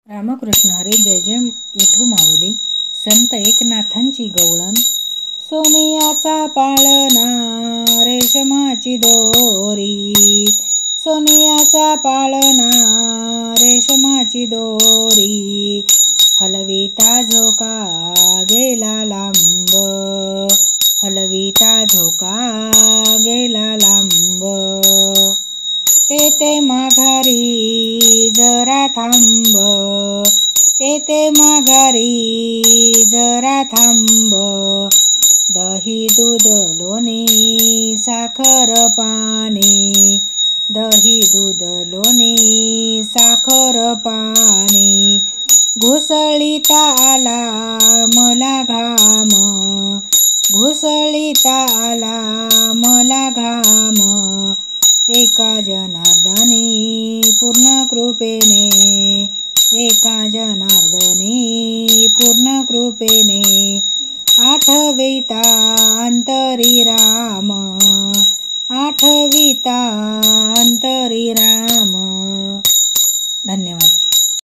रामकृष्ण हरी. जय जय विठू माऊली. संत एकनाथांची गवळण. सोनियाचा पाळणा रेशमाची दोरी, सोनियाचा पाळणा रेशमाची दोरी, हलविता झोका गेला लांब, हलविता झोका गेला लांब. येते माघारी जरा थांब, येते माघारी जरा थांब. दही दूध लोणी साखर पाणी, दही दूध लोणी साखर पाणी. घुसळीता आला मला घाम, घुसळीता आला मला घाम. एका जनार्दनी पूर्ण कृपेने, एका जनार्दनी पूर्ण कृपेने. आठविता अंतरी राम, आठविता अंतरी राम. धन्यवाद.